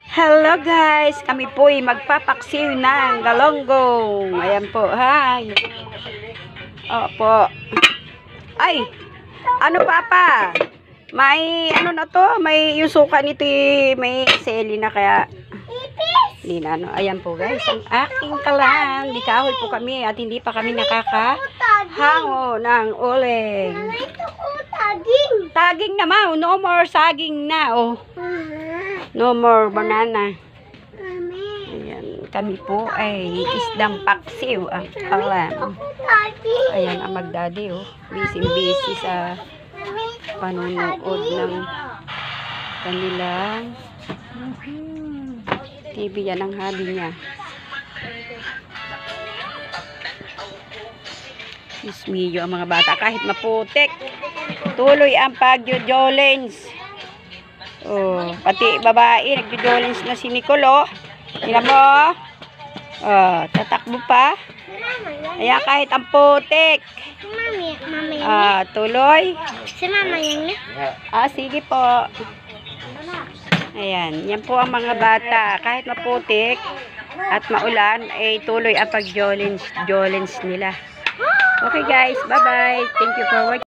Hello guys, kami po'y magpapaksiw ng galonggong. Ayan po, hi. Opo. Ay, ano papa? May ano na to, may yung suka nito, may seli na kaya hindi na ano. Ayan po guys, ang aking kalan. Di kahoy po kami at hindi pa kami nakakahango ng uling. Saging naman, no more saging na oh. No more banana. Ayan, kami po ay isdang paksiw ang kalan. Ayan ang magdaddy oh. Busy sa panonood ng kanilang TV. Yan ang hobby niya. Ismiyo ang mga bata kahit maputik. Tuloy ang pag-jolens. Oh, pati babae nag-jolens na si Nicolo. Tingnan mo. Oh, tatakbo pa. Ayan kahit ang putik. Tuloy. Si mama yan. Sige po. Ayan, yan po ang mga bata. Kahit maputik at maulan, ay tuloy ang pag-jolens nila. Okay guys, bye-bye. Thank you for watching.